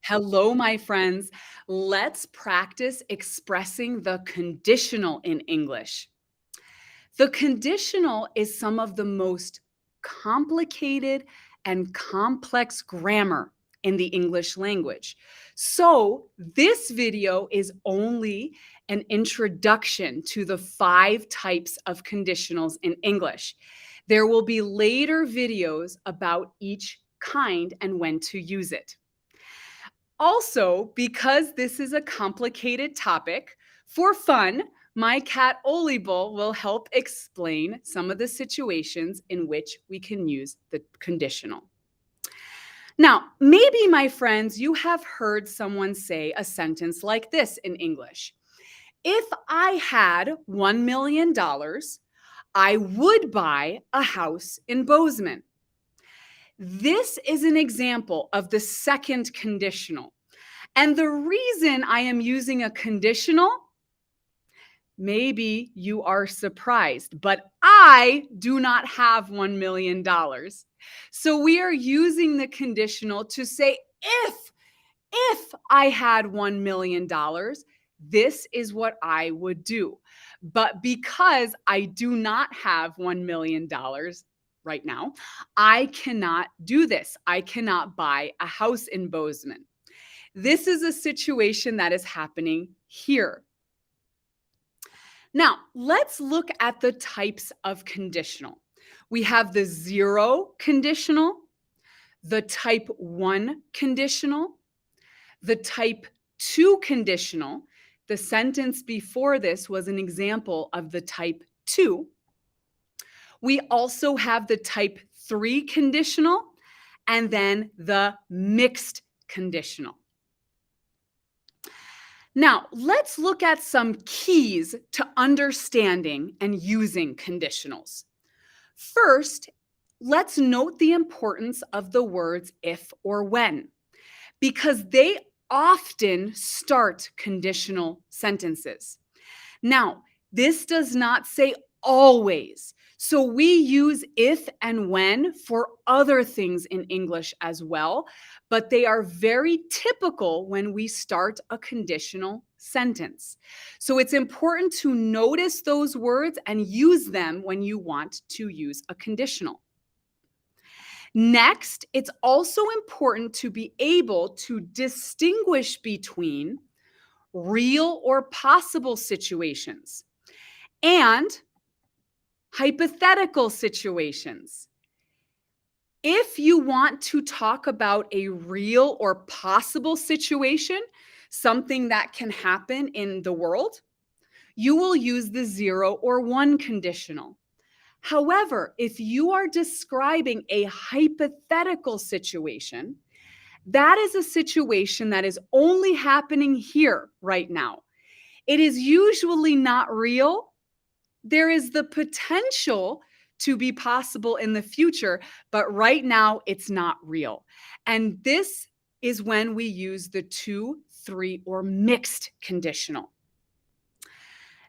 Hello, my friends. Let's practice expressing the conditional in English. The conditional is some of the most complicated and complex grammar in the English language. So, this video is only an introduction to the 5 types of conditionals in English. There will be later videos about each kind and when to use it. Also, because this is a complicated topic, for fun, my cat Olibol will help explain some of the situations in which we can use the conditional. Now, maybe, my friends, you have heard someone say a sentence like this in English. If I had $1 million, I would buy a house in Bozeman. This is an example of the second conditional. And the reason I am using a conditional, maybe you are surprised, but I do not have $1 million. So we are using the conditional to say, if I had $1 million, this is what I would do. But because I do not have $1 million right now, I cannot do this. I cannot buy a house in Bozeman. This is a situation that is happening here. Now, let's look at the types of conditional. We have the 0 conditional, the type 1 conditional, the type 2 conditional. The sentence before this was an example of the type 2. We also have the type 3 conditional and then the mixed conditional. Now, let's look at some keys to understanding and using conditionals. First, let's note the importance of the words if or when, because they often start conditional sentences. Now, this does not say always. So we use if and when for other things in English as well, but they are very typical when we start a conditional sentence. So it's important to notice those words and use them when you want to use a conditional. Next, it's also important to be able to distinguish between real or possible situations and hypothetical situations. If you want to talk about a real or possible situation, something that can happen in the world, you will use the 0 or 1 conditional. However, if you are describing a hypothetical situation, that is a situation that is only happening here right now. It is usually not real. There is the potential to be possible in the future, but right now it's not real. And this is when we use the 2, 3, or mixed conditional.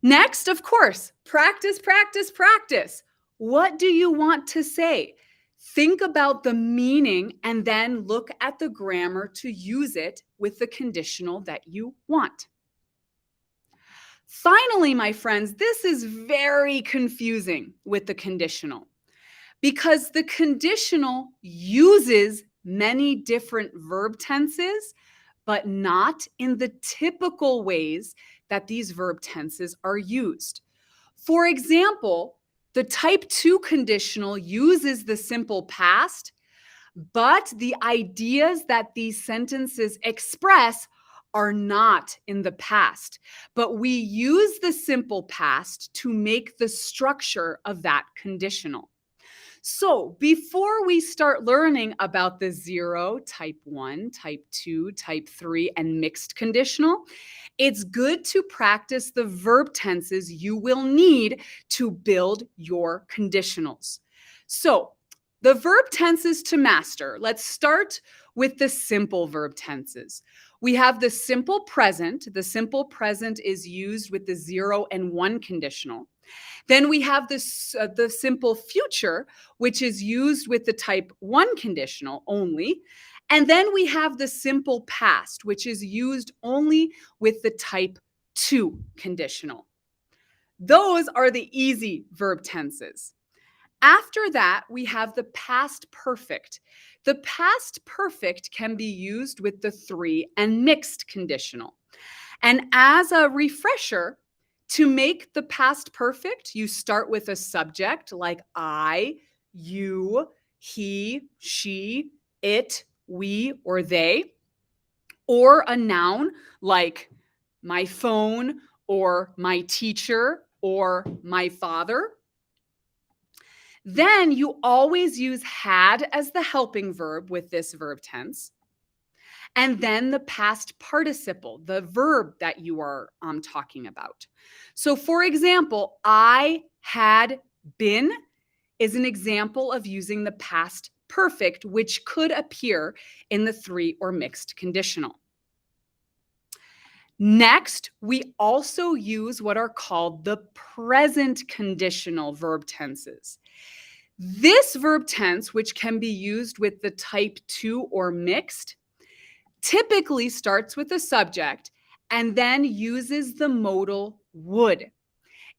Next, of course, practice, practice, practice. What do you want to say? Think about the meaning and then look at the grammar to use it with the conditional that you want. Finally, my friends, this is very confusing with the conditional because the conditional uses many different verb tenses, but not in the typical ways that these verb tenses are used. For example, the type 2 conditional uses the simple past, but the ideas that these sentences express are not in the past, but we use the simple past to make the structure of that conditional. So before we start learning about the 0, type 1, type 2, type 3, and mixed conditional, it's good to practice the verb tenses you will need to build your conditionals. So the verb tenses to master, let's start with the simple verb tenses. We have the simple present. The simple present is used with the 0 and 1 conditional. Then we have the simple future, which is used with the type 1 conditional only. And then we have the simple past, which is used only with the type 2 conditional. Those are the easy verb tenses. After that, we have the past perfect. The past perfect can be used with the 3 and mixed conditional. And as a refresher, to make the past perfect, you start with a subject like I, you, he, she, it, we, or they, or a noun like my phone, or my teacher, or my father. Then you always use had as the helping verb with this verb tense. And then the past participle, the verb that you are talking about. So, for example, I had been is an example of using the past perfect, which could appear in the 3 or mixed conditional. Next, we also use what are called the present conditional verb tenses. This verb tense, which can be used with the type 2 or mixed, typically starts with a subject and then uses the modal would.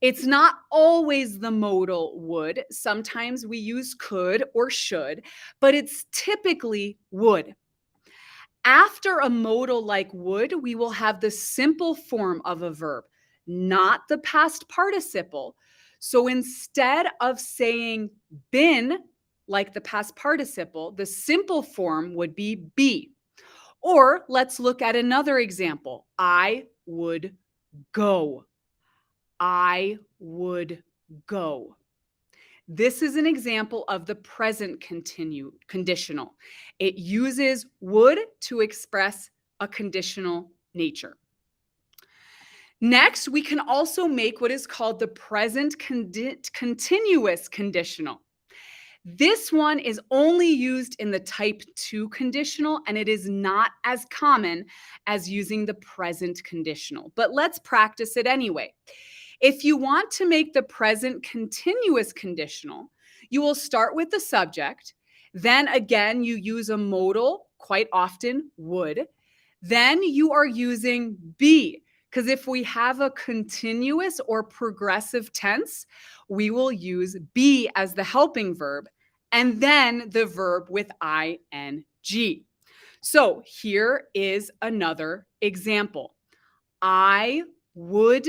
It's not always the modal would. Sometimes we use could or should, but it's typically would. After a modal like would, we will have the simple form of a verb, not the past participle. So instead of saying been, like the past participle, the simple form would be. Or let's look at another example. I would go. I would go. This is an example of the present conditional. It uses would to express a conditional nature. Next, we can also make what is called the present continuous conditional. This one is only used in the type 2 conditional, and it is not as common as using the present conditional. But let's practice it anyway. If you want to make the present continuous conditional, you will start with the subject. Then again, you use a modal, quite often would. Then you are using be, because if we have a continuous or progressive tense, we will use be as the helping verb, and then the verb with ing. So here is another example. I would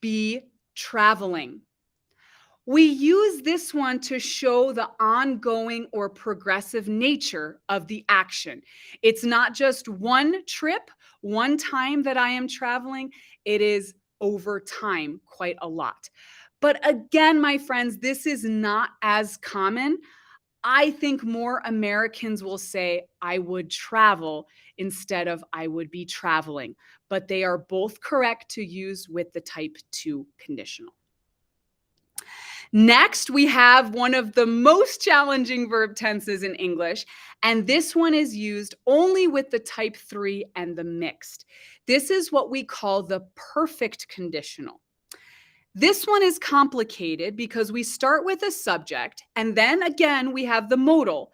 be traveling. We use this one to show the ongoing or progressive nature of the action. It's not just one trip, one time that I am traveling. It is over time, quite a lot. But again, my friends, this is not as common. I think more Americans will say, I would travel instead of I would be traveling. But they are both correct to use with the type 2 conditional. Next, we have one of the most challenging verb tenses in English, and this one is used only with the type 3 and the mixed. This is what we call the perfect conditional. This one is complicated because we start with a subject, and then again, we have the modal,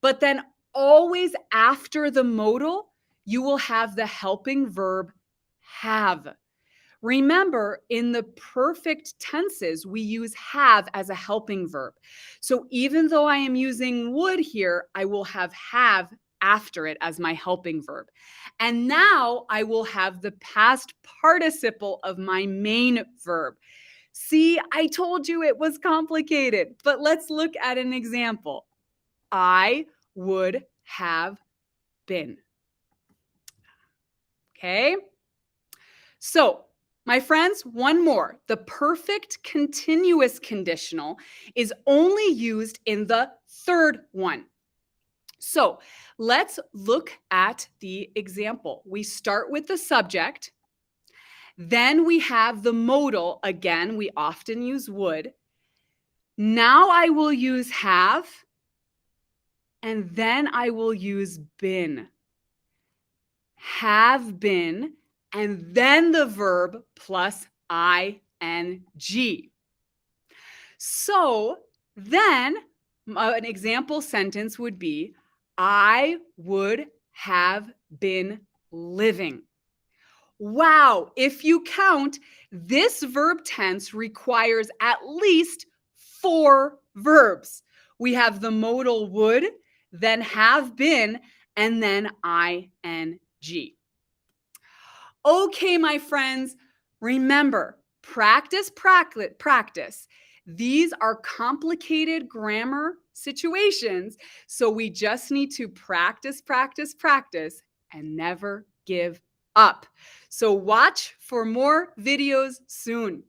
but then always after the modal, you will have the helping verb have. Remember, in the perfect tenses, we use have as a helping verb. So even though I am using would here, I will have after it as my helping verb. And now I will have the past participle of my main verb. See, I told you it was complicated, but let's look at an example. I would have been. Okay? So, my friends, one more. The perfect continuous conditional is only used in the third one. So let's look at the example. We start with the subject. Then we have the modal. Again, we often use would. Now I will use have. And then I will use been. Have been. And then the verb plus ing. So then an example sentence would be, I would have been living. Wow, if you count, this verb tense requires at least 4 verbs. We have the modal would, then have been, and then ing. Okay, my friends, remember, practice, practice, practice. These are complicated grammar situations, so we just need to practice, practice, practice, and never give up. So watch for more videos soon.